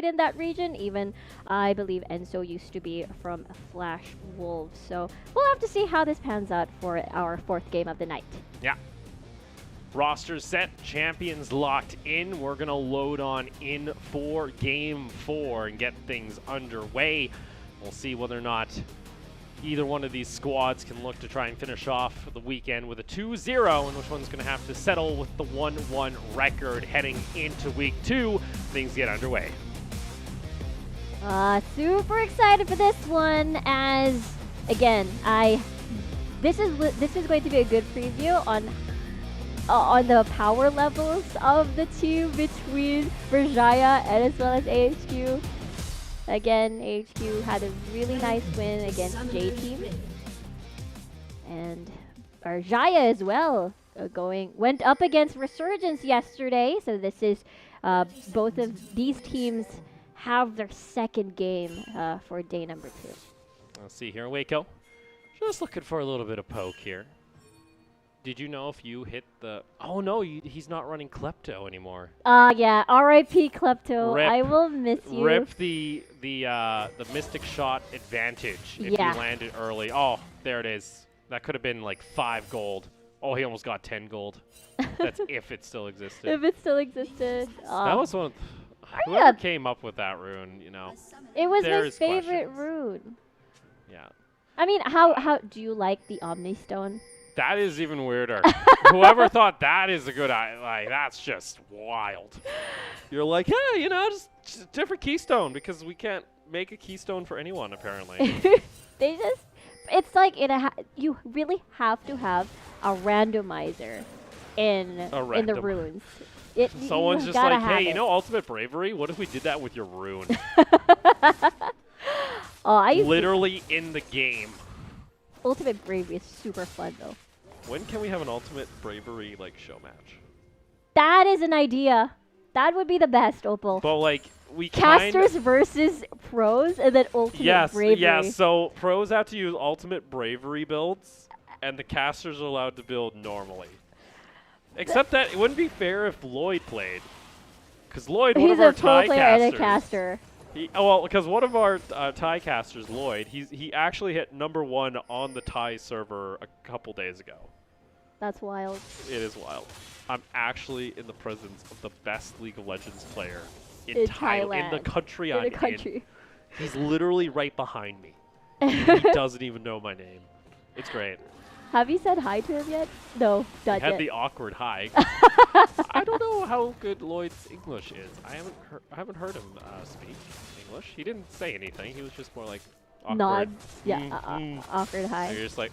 in that region. Even I believe Enzo used to be from Flash Wolves. So we'll have to see how this pans out for our fourth game of the night. Yeah. Roster set, champions locked in. We're going to load on in for Game 4 and get things underway. We'll see whether or not either one of these squads can look to try and finish off the weekend with a 2-0, and which one's going to have to settle with the 1-1 record heading into Week 2. Things get underway. Super excited for this one, as again, this is going to be a good preview on the power levels of the team between Berjaya and as well as AHQ. Again, AHQ had a really nice win against J-Team. And Berjaya as well went up against Resurgence yesterday. So this is both of these teams have their second game for day number 2. Let's see here, Waco. Just looking for a little bit of poke here. Did you know if you hit the... Oh, no, he's not running Klepto anymore. Yeah, R.I.P. Klepto. Rip, I will miss you. Rip the Mystic Shot advantage if you landed early. Oh, there it is. That could have been like 5 gold. Oh, he almost got 10 gold. That's if it still existed. If it still existed. That was one... Whoever came up with that rune, you know. It was my favorite rune. Yeah. I mean, how do you like the Omni Stone? That is even weirder. Whoever thought that is a good idea, like, that's just wild. You're like, yeah, you know, just a different keystone because we can't make a keystone for anyone, apparently. It's like you really have to have a randomizer in the runes. Someone's just like, hey, you know Ultimate Bravery? What if we did that with your rune? Literally in the game. Ultimate Bravery is super fun, though. When can we have an Ultimate Bravery, like, show match? That is an idea. That would be the best, Opal. But, like, we Casters versus pros, and then Ultimate Bravery. Yeah, so pros have to use Ultimate Bravery builds, and the casters are allowed to build normally. Except that it wouldn't be fair if Lloyd played. Because Lloyd, one of our tie casters... He's a pro player and a caster. Well, because one of our tie casters, Lloyd, he actually hit #1 on the tie server a couple days ago. That's wild. It is wild. I'm actually in the presence of the best League of Legends player in Thailand. In the country I'm in. He's literally right behind me. He doesn't even know my name. It's great. Have you said hi to him yet? No, not yet. I had the awkward hi. I don't know how good Lloyd's English is. I haven't heard him speak English. He didn't say anything. He was just more like awkward. Nods. Yeah, awkward hi. So you're just like,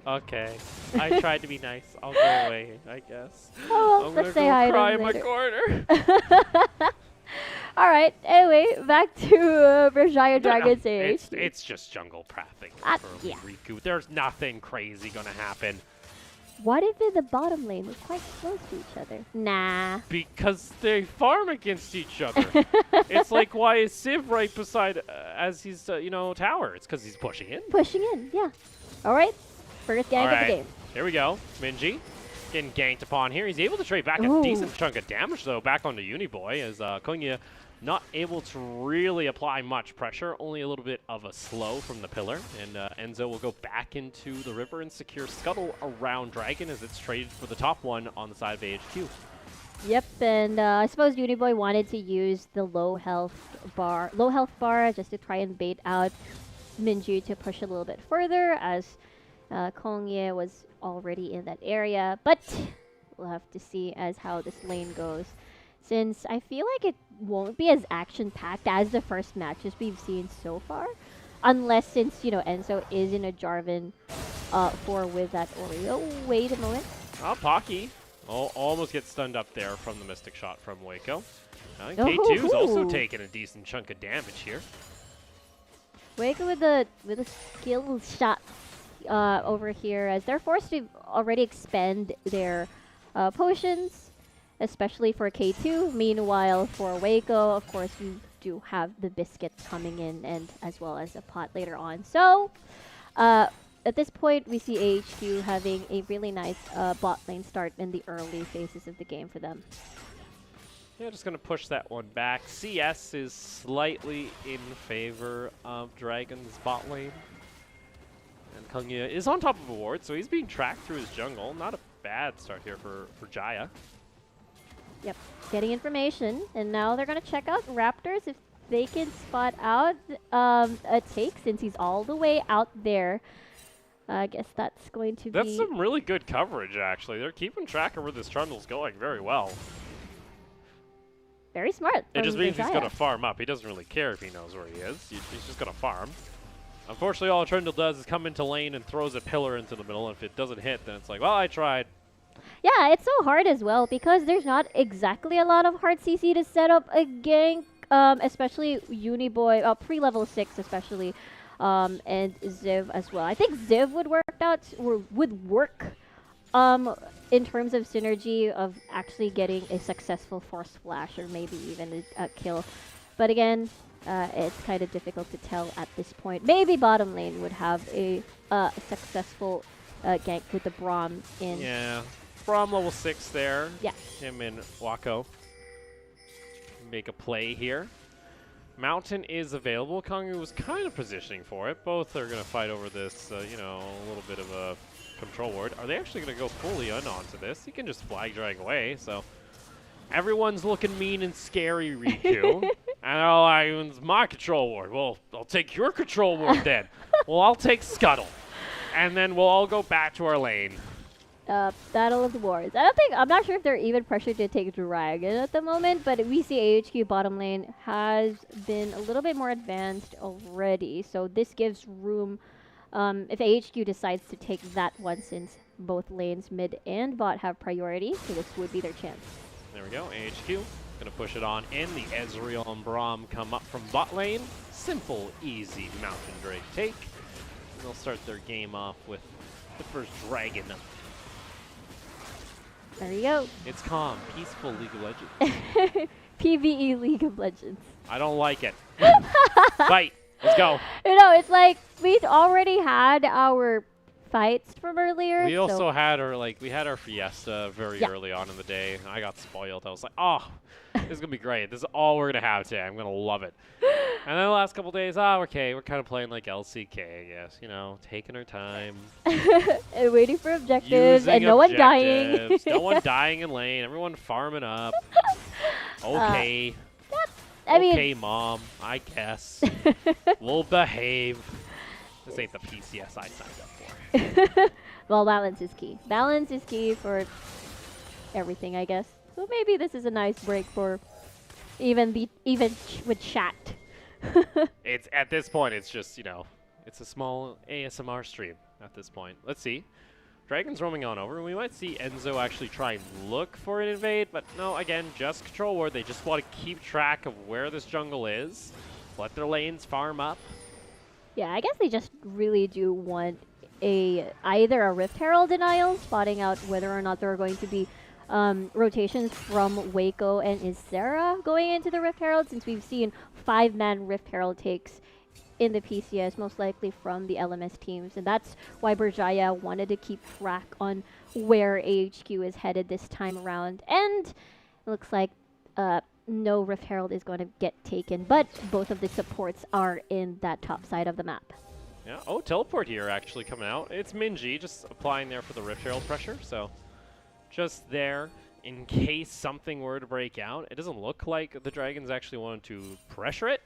okay. I tried to be nice. I'll go away, I guess. Oh, well, let's say hi to him cry in my corner. All right. Anyway, back to Berjaya Dragons AH. It's just jungle pathing for Riku. There's nothing crazy gonna happen. What if in the bottom lane was quite close to each other? Nah. Because they farm against each other. It's like, why is Civ right beside as his tower? It's because he's pushing in. Pushing in, yeah. All right. First gank of the game. Here we go. Minji getting ganked upon here. He's able to trade back a decent chunk of damage, though, back onto Uniboy, as Konya not able to really apply much pressure, only a little bit of a slow from the pillar, and Enzo will go back into the river and secure Scuttle around Dragon as it's traded for the top one on the side of AHQ. Yep, and I suppose Uniboy wanted to use the low health bar just to try and bait out Minju to push a little bit further, as Kongye was already in that area, but we'll have to see as how this lane goes, since I feel like it won't be as action-packed as the first matches we've seen so far, unless since, Enzo is in a Jarvan with that Oreo. Wait a moment. Oh, Pocky almost gets stunned up there from the Mystic Shot from Waco. I think K2's also taking a decent chunk of damage here. Waco with a skill shot over here, as they're forced to already expend their potions, especially for K2. Meanwhile, for Waco, of course, we do have the biscuits coming in, and as well as a pot later on. So, at this point, we see AHQ having a really nice bot lane start in the early phases of the game for them. Yeah, just going to push that one back. CS is slightly in favor of Dragon's bot lane. And Kungya is on top of a ward, so he's being tracked through his jungle. Not a bad start here for Jaya. Yep, getting information, and now they're gonna check out Raptors if they can spot out a take since he's all the way out there. I guess that's going to That's be some really good coverage, actually. They're keeping track of where this Trundle's going very well. very smart. It just means he's Berjaya. going to farm up. He doesn't really care if he knows where he is. He's just going to farm. Unfortunately, all Trundle does is come into lane and throws a pillar into the middle. And if it doesn't hit, then it's like, well, I tried. Yeah, it's so hard as well because there's not exactly a lot of hard CC to set up a gank, especially Uniboy, pre-level 6 especially, and Ziv as well. I think Ziv would work out, or would work in terms of synergy of actually getting a successful force flash or maybe even a kill. But again, it's kind of difficult to tell at this point. Maybe bottom lane would have a successful gank with the Braum in. Yeah. Braum level 6 there. Yeah. Him and Wako make a play here. Mountain is available. Kongu was kind of positioning for it. Both are going to fight over this, you know, a little bit of a control ward. Are they actually going to go fully onto this? He can just flag drag away, so everyone's looking mean and scary, Riku. And it's my control ward. Well, I'll take your control ward then. Well, I'll take Scuttle. And then we'll all go back to our lane. Battle of the Wars. I'm not sure if they're even pressured to take Dragon at the moment, but we see AHQ bottom lane has been a little bit more advanced already, so this gives room if AHQ decides to take that one since both lanes mid and bot have priority, so this would be their chance. There we go, AHQ. Gonna push it on in. The Ezreal and Braum come up from bot lane. Simple, easy Mountain Drake take. And they'll start their game off with the first dragon. There you go. It's calm, peaceful League of Legends. PvE League of Legends. I don't like it. Fight. Let's go. You know, it's like we'd already had our fights from earlier. We so also had our fiesta very early on in the day. I got spoiled. I was like, oh, this is gonna be great. This is all we're gonna have today. I'm gonna love it. And then the last couple days, okay, we're kind of playing like LCK, I guess. You know, taking our time. and waiting for objectives Using and no one dying. objectives, no one dying in lane. Everyone farming up. Okay. I mean, okay, Mom. I guess. We'll behave. This ain't the PCS I signed up for. well, balance is key. Balance is key for everything, I guess. So maybe this is a nice break for even with chat. It's at this point, it's just, you know, it's a small ASMR stream at this point. Let's see. Dragon's roaming on over. We might see Enzo actually try and look for an invade, but no, again, just control ward. They just want to keep track of where this jungle is. Let their lanes farm up. Yeah, I guess they just really do want either a Rift Herald denial, spotting out whether or not there are going to be rotations from Waco and Isera going into the Rift Herald, since we've seen 5-man Rift Herald takes in the PCS, most likely from the LMS teams. And that's why Berjaya wanted to keep track on where AHQ is headed this time around. And it looks like no Rift Herald is going to get taken, but both of the supports are in that top side of the map. Yeah. Oh, teleport here actually coming out. It's Minji just applying there for the Rift Herald pressure. So just there in case something were to break out. It doesn't look like the Dragons actually wanted to pressure it.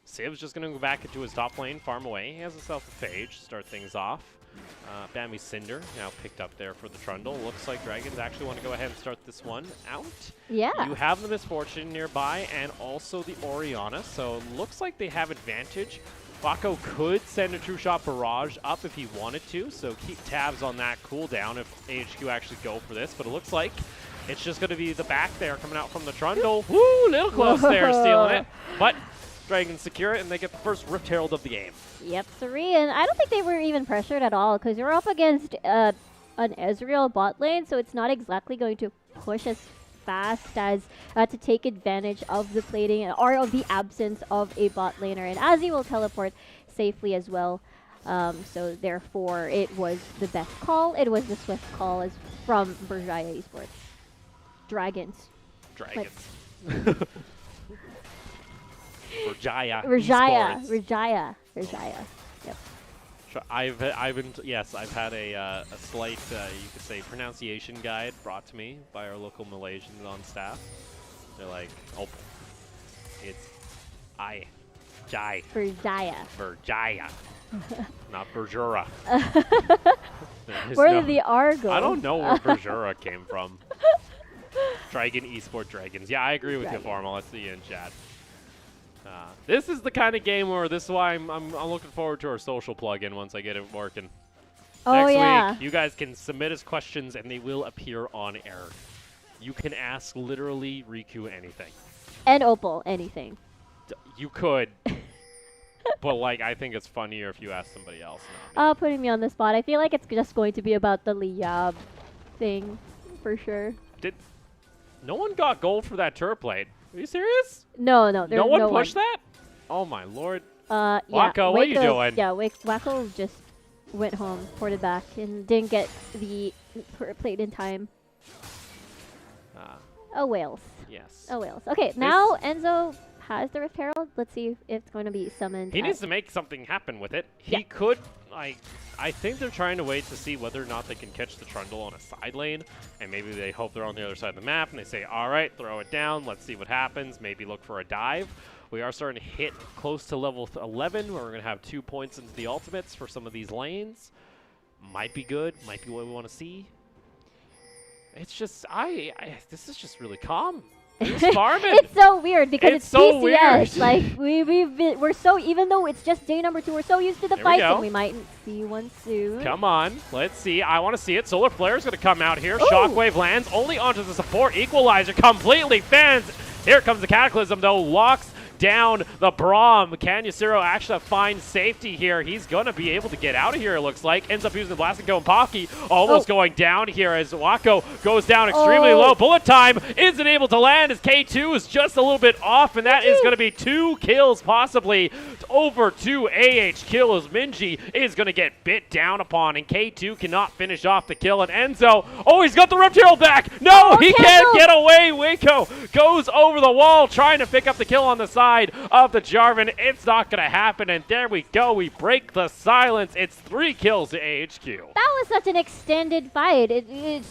Siv's just going to go back into his top lane, farm away. He has himself a Phage, start things off. Bambi Cinder now picked up there for the Trundle. Looks like Dragons actually want to go ahead and start this one out. Yeah. You have the Misfortune nearby and also the Orianna, so looks like they have advantage. Wako could send a True Shot Barrage up if he wanted to, so keep tabs on that cooldown if AHQ actually go for this, but it looks like it's just going to be the back there coming out from the Trundle. Woo, little close there, stealing it. But Dragons secure it, and they get the first Rift Herald of the game. Yep, three, and I don't think they were even pressured at all because you're up against an Ezreal bot lane, so it's not exactly going to push as fast as to take advantage of the plating or of the absence of a bot laner, and Azzy will teleport safely as well. So therefore, it was the best call. It was the swift call from Berjaya Esports. Dragons. Dragons. Berjaya. Berjaya. Esports. Berjaya. Berjaya. Yep. I've yes, I've had a slight, you could say, pronunciation guide brought to me by our local Malaysians on staff. They're like, oh, it's Jai. Berjaya. Berjaya. Not Berjura. Where did the R go? I don't know where Berjura came from. Dragon Esport Dragons. Yeah, I agree with you, Formal. Let's see you in chat. This is the kind of game where this is why I'm looking forward to our social plugin once I get it working. Oh, Next week, you guys can submit us questions and they will appear on air. You can ask literally Riku anything. And Opal, anything. You could. But, like, I think it's funnier if you ask somebody else. Putting me on the spot. I feel like it's just going to be about the Liab thing, for sure. No one got gold for that turret plate. Are you serious? No. No one pushed that? Oh, my lord. Yeah. Wako, what are you doing? Yeah, Wako just went home, ported back, and didn't get the turret plate in time. Oh, Wales. Yes. Oh, Wales. Okay, now Enzo has the Rift Herald. Let's see if it's going to be summoned. He needs to make something happen with it. He could, like, I think they're trying to wait to see whether or not they can catch the Trundle on a side lane, and maybe they hope they're on the other side of the map, and they say, all right, throw it down, let's see what happens, maybe look for a dive. We are starting to hit close to level 11, where we're going to have 2 points into the ultimates for some of these lanes. Might be good, might be what we want to see. It's just, this is just really calm. It's farming. It's so weird because it's so PCS. weird. Like we're so, even though it's just day number 2, we're so used to the fights, and we might see one soon. Come on, let's see. I want to see it. Solar Flare is going to come out here. Ooh. Shockwave lands only onto the support. Equalizer completely fans. Here comes the Cataclysm though. Locks down the Braum. Can Yasuo actually find safety here? He's going to be able to get out of here, it looks like. Ends up using the Blast and Go, and Pocky almost going down here as Wako goes down extremely low. Bullet time isn't able to land as K2 is just a little bit off, and that is going to be 2 kills possibly. Over 2 AH kills. Minji is going to get bit down upon, and K2 cannot finish off the kill. And Enzo, he's got the Rift Herald back. No, he can't get away. Wako goes over the wall trying to pick up the kill on the side of the Jarvan. It's not going to happen, and there we go. We break the silence. It's 3 kills to AHQ. That was such an extended fight. It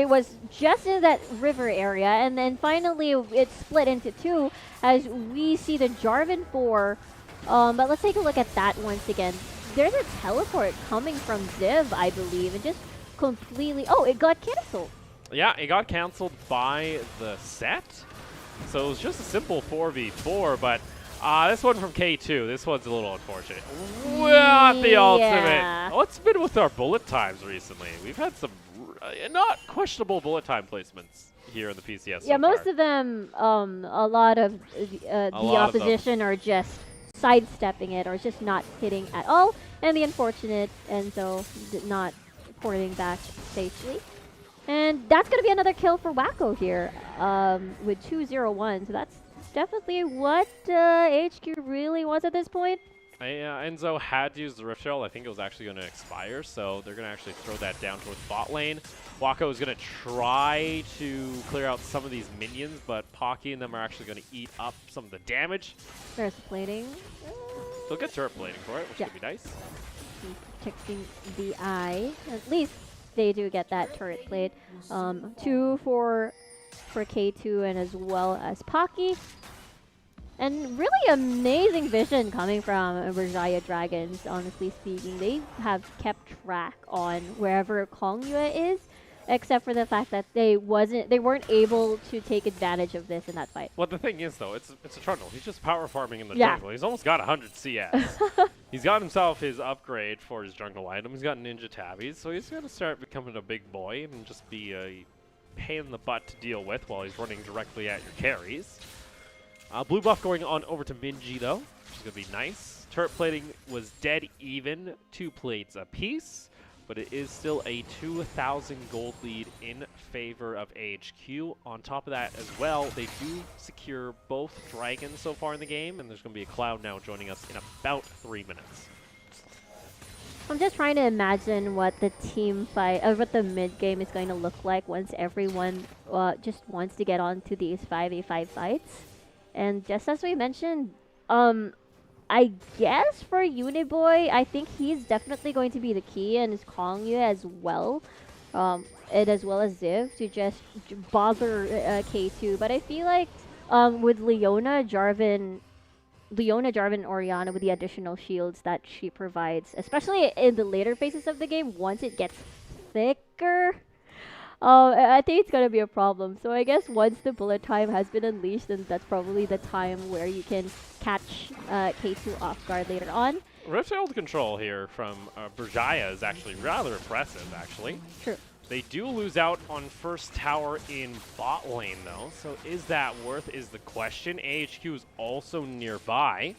was just in that river area, and then finally it split into 2 as we see the Jarvan 4. But let's take a look at that once again. There's a teleport coming from Ziv, I believe, and just completely... it got canceled. Yeah, it got canceled by the set. So it was just a simple 4v4, but this one from K2, this one's a little unfortunate. Not the ultimate. What's been with our bullet times recently? We've had some not questionable bullet time placements here in the PCS so most far. of them, a lot of the opposition are just sidestepping it or just not hitting at all, and the unfortunate Enzo not porting back safely. And that's going to be another kill for Wako here with 2-0-1. So that's definitely what HQ really wants at this point. Enzo had to use the Rift Herald. I think it was actually going to expire, so they're going to actually throw that down towards bot lane. Wako is going to try to clear out some of these minions, but Pocky and them are actually going to eat up some of the damage. There's plating. They'll get turret plating for it, which would be nice. Protecting the eye. At least they do get that turret plate. 2 for K2 and as well as Pocky. And really amazing vision coming from Berjaya Dragons, honestly speaking. They have kept track on wherever Kongyue is, except for the fact that they weren't able to take advantage of this in that fight. Well, the thing is, though, it's a Trundle. He's just power farming in the jungle. He's almost got 100 CS. He's got himself his upgrade for his jungle item. He's got ninja tabbies, so he's going to start becoming a big boy and just be a pain in the butt to deal with while he's running directly at your carries. Blue buff going on over to Minji, though, which is going to be nice. Turret plating was dead even, 2 plates apiece, but it is still a 2,000 gold lead in favor of AHQ. On top of that as well, they do secure both dragons so far in the game, and there's going to be a Cloud now joining us in about 3 minutes. I'm just trying to imagine what the team fight, or what the mid game is going to look like once everyone just wants to get onto these 5v5 fights. And just as we mentioned, um, I guess for Uniboy, I think he's definitely going to be the key, and is Kongyu as well, and as well as Ziv to just bother K2. But I feel like with Jarvan, Oriana with the additional shields that she provides, especially in the later phases of the game, once it gets thicker, I think it's gonna be a problem. So I guess once the bullet time has been unleashed, then that's probably the time where you can catch K2 off guard later on. Rift Herald control here from Berjaya is actually rather impressive, actually. True. They do lose out on first tower in bot lane, though, so is that worth is the question. AHQ is also nearby.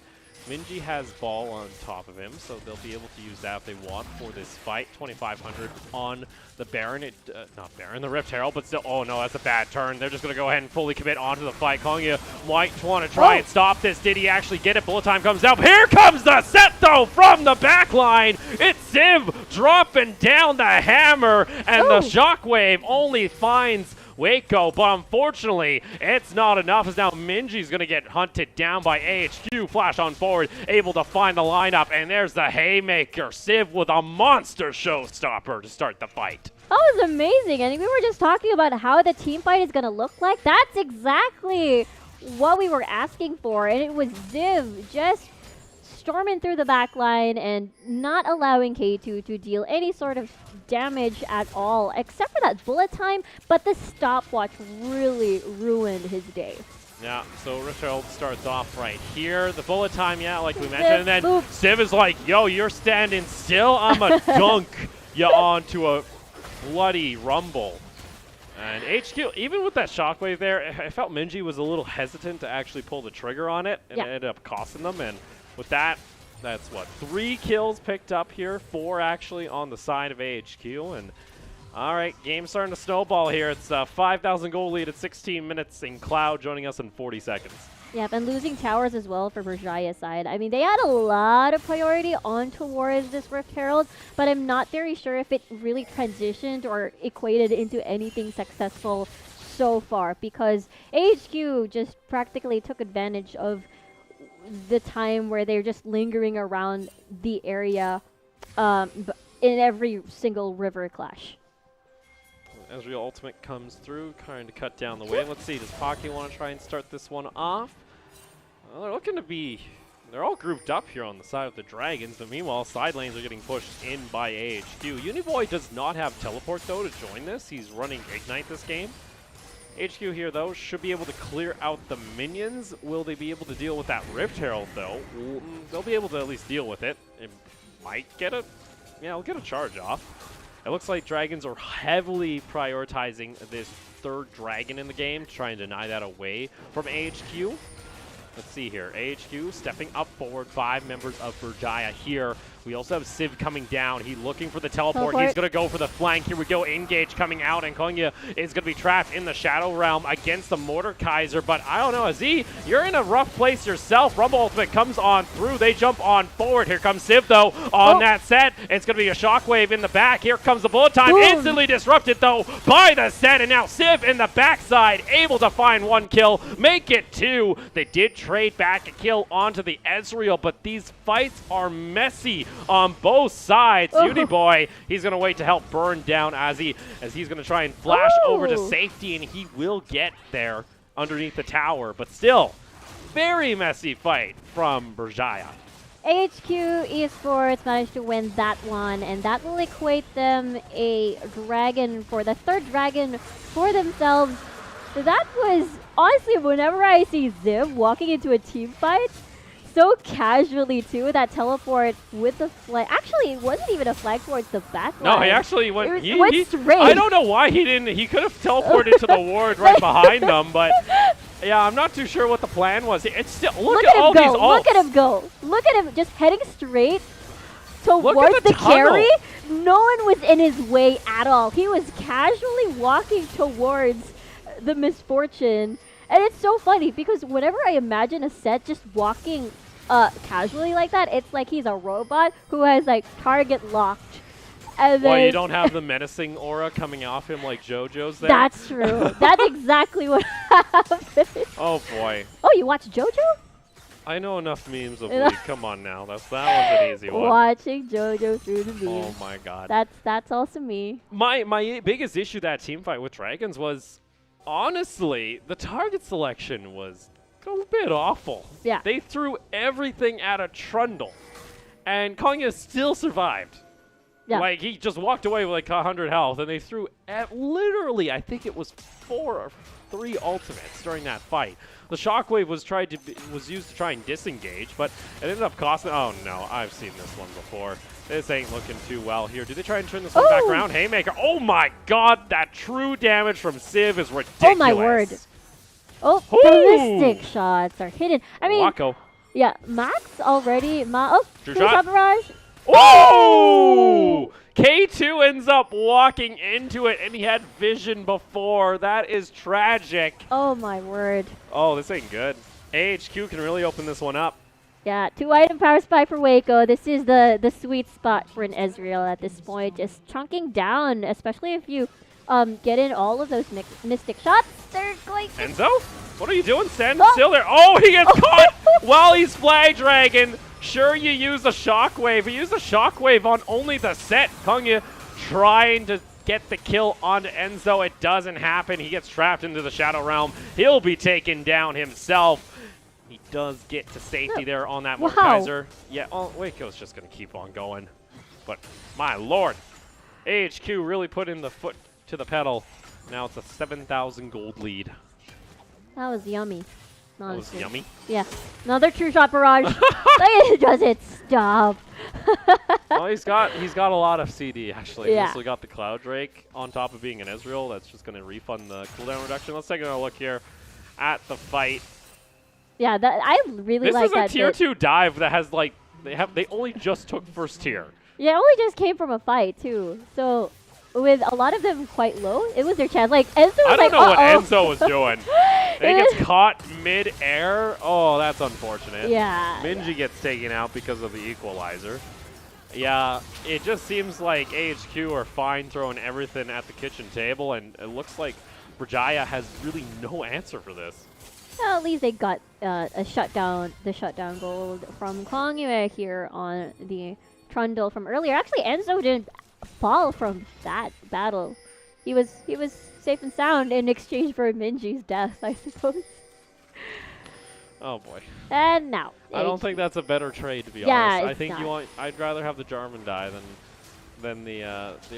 Minji has ball on top of him, so they'll be able to use that if they want for this fight. 2,500 on the Baron. Not Baron, the Rift Herald, but still, oh no, that's a bad turn. They're just going to go ahead and fully commit onto the fight. Kongya might want to try and stop this. Did he actually get it? Bullet time comes out. Here comes the set, though, from the back line. It's Ziv dropping down the hammer, and the shockwave only finds Waco, but unfortunately, it's not enough as now Minji's going to get hunted down by AHQ. Flash on forward, able to find the lineup, and there's the haymaker. Civ with a monster showstopper to start the fight. That was amazing, and we were just talking about how the team fight is going to look like. That's exactly what we were asking for, and it was Ziv just storming through the back line and not allowing K2 to deal any sort of damage at all, except for that bullet time, but the stopwatch really ruined his day. Yeah, so Rift Herald starts off right here. The bullet time, yeah, like we mentioned, and then Civ is like, yo, you're standing still, I'm a dunk you onto a bloody rumble. And HQ, even with that shockwave there, I felt Minji was a little hesitant to actually pull the trigger on it, and it ended up costing them. And with that, that's what, 3 kills picked up here, 4 actually on the side of AHQ. And all right, game starting to snowball here. It's a 5,000 goal lead at 16 minutes, and Cloud joining us in 40 seconds. Yep, and losing towers as well for Berjaya's side. I mean, they had a lot of priority on towards this Rift Herald, but I'm not very sure if it really transitioned or equated into anything successful so far, because AHQ just practically took advantage of the time where they're just lingering around the area in every single river clash. Ezreal ultimate comes through, trying to cut down the wave. Let's see, does Pocky want to try and start this one off? Well, they're looking to be, they're all grouped up here on the side of the Dragons, but meanwhile, side lanes are getting pushed in by AHQ. Uniboy does not have teleport, though, to join this. He's running Ignite this game. HQ here, though, should be able to clear out the minions. Will they be able to deal with that Rift Herald, though? They'll be able to at least deal with it. It might get a, yeah, it'll get a charge off. It looks like Dragons are heavily prioritizing this third dragon in the game, to try and deny that away from AHQ. Let's see here. AHQ stepping up forward. 5 members of Berjaya here. We also have Civ coming down. He's looking for the teleport. He's going to go for the flank. Here we go. Engage coming out, and Konya is going to be trapped in the Shadow Realm against the Mordekaiser. But I don't know, Aziz, you're in a rough place yourself. Rumble Ultimate comes on through. They jump on forward. Here comes Civ, though, on that set. It's going to be a shockwave in the back. Here comes the bullet time. Boom. Instantly disrupted, though, by the set. And now Civ in the backside, able to find 1 kill, make it 2. They did trade back a kill onto the Ezreal, but these fights are messy on both sides. Uniboy, he's going to wait to help burn down as he's going to try and flash over to safety, and he will get there underneath the tower. But still, very messy fight from Berjaya. HQ Esports managed to win that one, and that will equate them a dragon for the 3rd dragon for themselves. So that was, honestly, whenever I see Ziv walking into a team fight, so casually too, that teleport with the flag. Actually, it wasn't even a flag towards the back line. No, he actually went, he went straight. I don't know why he didn't. He could have teleported to the ward right behind them, but yeah, I'm not too sure what the plan was. It's still, look at all these ults. Look at him go. Look at him just heading straight towards the carry. No one was in his way at all. He was casually walking towards the misfortune. And it's so funny because whenever I imagine a set just walking casually like that. It's like he's a robot who has like target locked. And Well, then you don't have the menacing aura coming off him like JoJo's there. that's true. That's exactly what happened. Oh boy. Oh, you watch JoJo? I know enough memes of League. Come on now. That one's an easy one. Watching JoJo through the Oh memes. my god. That's also me. My biggest issue that team fight with Dragons was, honestly, the target selection was a bit awful. Yeah. They threw everything at a Trundle, and Konya still survived. Yeah. Like, he just walked away with like 100 health, and they threw literally, I think it was 4 or 3 ultimates during that fight. The shockwave was used to try and disengage, but it ended up costing. Oh no, I've seen this one before. This ain't looking too well here. Do they try and turn this one back around? Haymaker. Oh my god, that true damage from Civ is ridiculous. Oh my word. Oh, ballistic shots are hidden. I mean, Wacko. yeah, Max already. True True shot. barrage. Oh! K2 ends up walking into it, and he had vision before. That is tragic. Oh my word. Oh, this ain't good. AHQ can really open this one up. Yeah, 2-item power spy for Waco. This is the sweet spot for an Ezreal at this point. Just chunking down, especially if you get in all of those mystic shots. They're going to... Enzo? What are you doing? Stand still there. Oh, he gets caught while he's Flag Dragon. Sure, you use a shockwave. He used a shockwave on only the set. Konya trying to get the kill onto Enzo. It doesn't happen. He gets trapped into the Shadow Realm. He'll be taken down himself. He does get to safety there on that Mordekaiser. Yeah, Waco's just going to keep on going. But, my lord, AHQ really put in the foot to the pedal. Now it's a 7,000 gold lead. That was yummy. That was yummy. Yeah. Another true shot barrage. It doesn't stop. Well, he's got a lot of CD actually. Yeah. He's also got the Cloud Drake on top of being an Ezreal. That's just going to refund the cooldown reduction. Let's take a look here at the fight. Yeah, I really like that. This is a tier 2 dive that has like they only just took first tier. Yeah, it only just came from a fight too. So with a lot of them quite low, it was their chance. Like Enzo was I don't like, know what Enzo was doing. He gets was- caught mid-air. Oh, that's unfortunate. Yeah. Minji gets taken out because of the equalizer. Yeah, it just seems like AHQ are fine throwing everything at the kitchen table, and it looks like Berjaya has really no answer for this. Well, at least they got the shutdown gold from Kongyue here on the Trundle from earlier. Actually, Enzo didn't fall from that battle. He was safe and sound in exchange for Minji's death, I suppose. Oh boy. And now. I don't think that's a better trade, to be Yeah, honest. I it's think not. I'd rather have the Jarvan die than the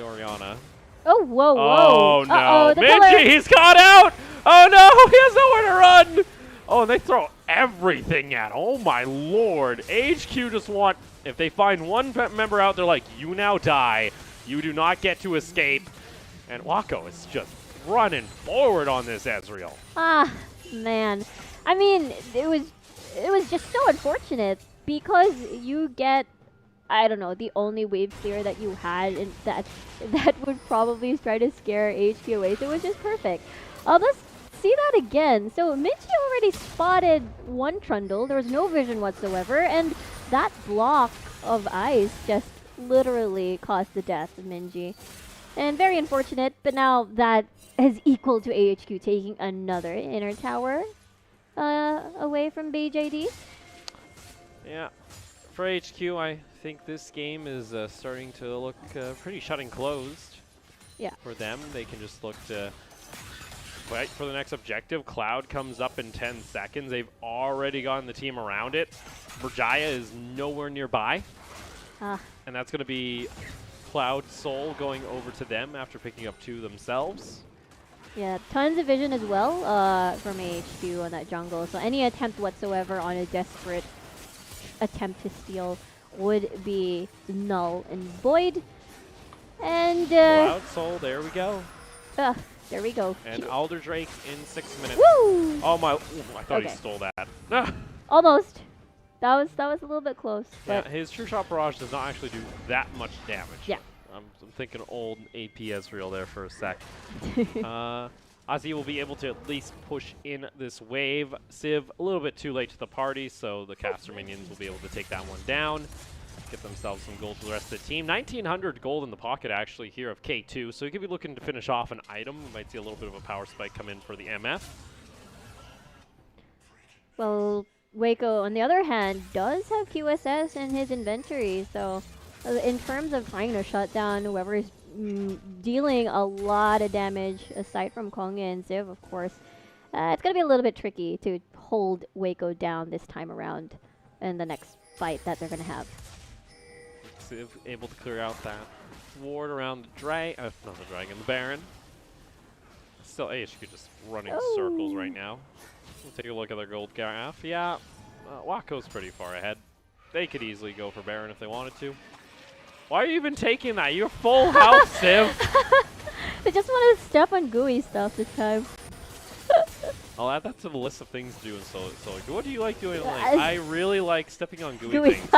Orianna. Oh, whoa, whoa. Oh no. Uh-oh, the Minji, color. he's caught out! Oh no, he has nowhere to run! Oh, and they throw everything at him. Oh my lord. HQ just want, if they find one member out, they're like, you now die. You do not get to escape. And Wako is just running forward on this Ezreal. Ah, man. I mean, it was just so unfortunate because you get, I don't know, the only wave clear that you had and that would probably try to scare HQ away. So it was just perfect. Let's see that again. So Minji already spotted one Trundle. There was no vision whatsoever, and that block of ice just literally caused the death of Minji. And very unfortunate, but now that is equal to AHQ taking another inner tower away from BJD. Yeah. For HQ, I think this game is starting to look pretty shut and closed. Yeah. For them, they can just look to fight for the next objective. Cloud comes up in 10 seconds. They've already gotten the team around it. Berjaya is nowhere nearby. And that's going to be Cloud Soul going over to them after picking up 2 themselves. Yeah, tons of vision as well from AHQ on that jungle. So any attempt whatsoever on a desperate attempt to steal would be null and void. And Cloud Soul, there we go. there we go. And Alder Drake in 6 minutes. Woo! Oh my! Ooh, I thought he stole that. Almost. That was a little bit close. Yeah, But his True Shot Barrage does not actually do that much damage. Yeah. I'm thinking old AP Ezreal there for a sec. Ozzy will be able to at least push in this wave. Civ a little bit too late to the party, so the caster minions will be able to take that one down. Get themselves some gold for the rest of the team. 1,900 gold in the pocket actually here of K2, so he could be looking to finish off an item. We might see a little bit of a power spike come in for the MF. Well, Waco, on the other hand, does have QSS in his inventory, so in terms of trying to shut down whoever is dealing a lot of damage, aside from Kong and Ziv, of course, it's going to be a little bit tricky to hold Waco down this time around in the next fight that they're going to have. Civ able to clear out that ward around the dragon, not the dragon, the Baron. Still AHQ just running circles right now. We'll take a look at their gold graph. Yeah, Waco's pretty far ahead. They could easily go for Baron if they wanted to. Why are you even taking that? You're full health, Civ. I just want to step on gooey stuff this time. I'll add that to the list of things to do in solo. What do you like doing? I really like stepping on gooey things.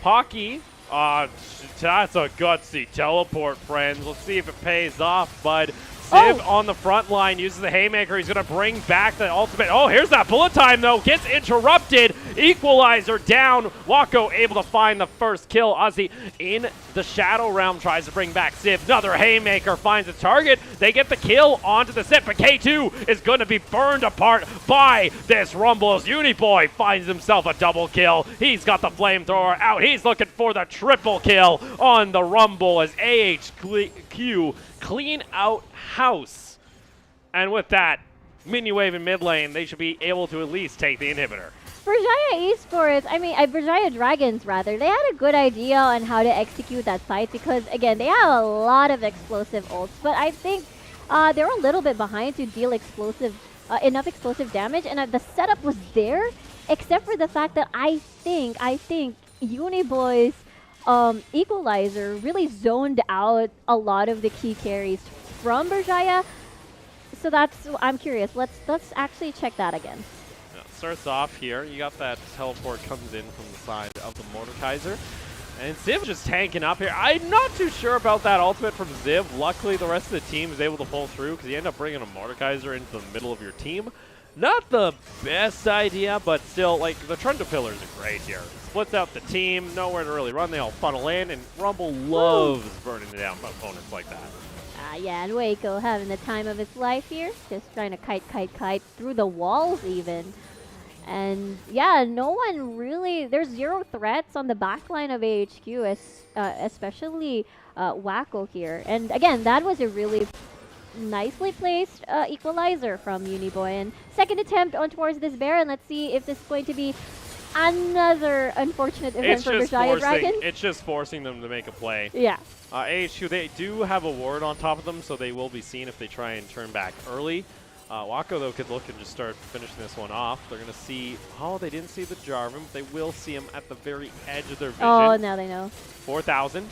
Pocky, that's a gutsy teleport, friends. Let's see if it pays off, bud. Civ on the front line uses the haymaker. He's going to bring back the ultimate. Oh, here's that bullet time, though. Gets interrupted. Equalizer down. Wako able to find the first kill. Ozzy in the Shadow Realm tries to bring back Civ. Another haymaker finds a target. They get the kill onto the Civ, but K2 is going to be burned apart by this Rumble as Uniboy finds himself a double kill. He's got the flamethrower out. He's looking for the triple kill on the Rumble as AHQ clean out house. And with that, minion wave in mid lane, they should be able to at least take the inhibitor. Berjaya Esports, Berjaya Dragons rather, they had a good idea on how to execute that fight because, again, they have a lot of explosive ults, but I think they're a little bit behind to deal enough explosive damage, and the setup was there, except for the fact that I think Uniboy's Equalizer really zoned out a lot of the key carries from Berjaya. So I'm curious. Let's actually check that again. Yeah, starts off here. You got that teleport comes in from the side of the Mordekaiser. And Ziv just tanking up here. I'm not too sure about that ultimate from Ziv. Luckily, the rest of the team is able to pull through because you end up bringing a Mordekaiser into the middle of your team. Not the best idea, but still, like, the Trundle Pillars are great here. Splits out the team, nowhere to really run. They all funnel in, and Rumble loves burning down opponents like that. Yeah, and Waco having the time of his life here. Just trying to kite through the walls even. And yeah, no one really, there's zero threats on the backline of AHQ, especially Waco here. And again, that was a really nicely placed equalizer from Uniboy. And second attempt on towards this Baron. Let's see if this is going to be another unfortunate event for Berjaya Dragons. It's just forcing them to make a play. Yeah. AHQ, they do have a ward on top of them, so they will be seen if they try and turn back early. Wako, though, could look and just start finishing this one off. They're going to see, they didn't see the Jarvan, but they will see him at the very edge of their vision. Oh, now they know. 4,000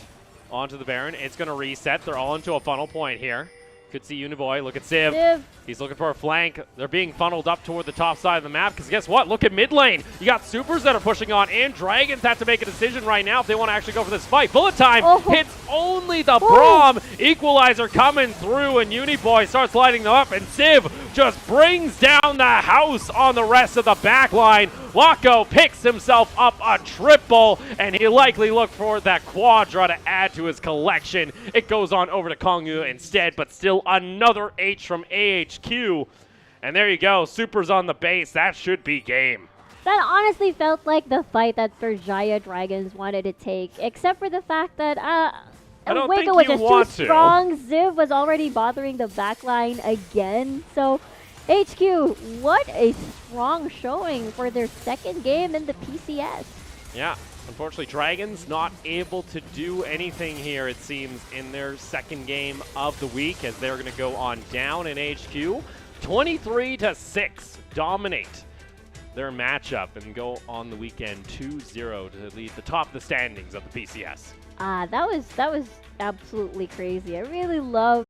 onto the Baron. It's going to reset. They're all into a funnel point here. Could see Uniboy. Look at Civ. He's looking for a flank. They're being funneled up toward the top side of the map because guess what? Look at mid lane. You got supers that are pushing on in. Dragons have to make a decision right now if they want to actually go for this fight. Bullet time hits only the Braum. Equalizer coming through and Uniboy starts lighting them up and Civ just brings down the house on the rest of the back line. Wako picks himself up a triple, and he likely looked for that quadra to add to his collection. It goes on over to Kongyu instead, but still another H from AHQ. And there you go, supers on the base. That should be game. That honestly felt like the fight that Berjaya Dragons wanted to take, except for the fact that Waco was just too strong. Ziv was already bothering the backline again. So HQ, what a strong showing for their second game in the PCS. Yeah, unfortunately, Dragons not able to do anything here, it seems, in their second game of the week as they're going to go on down in HQ. 23-6, dominate their matchup and go on the weekend 2-0 to lead the top of the standings of the PCS. That was absolutely crazy. I really love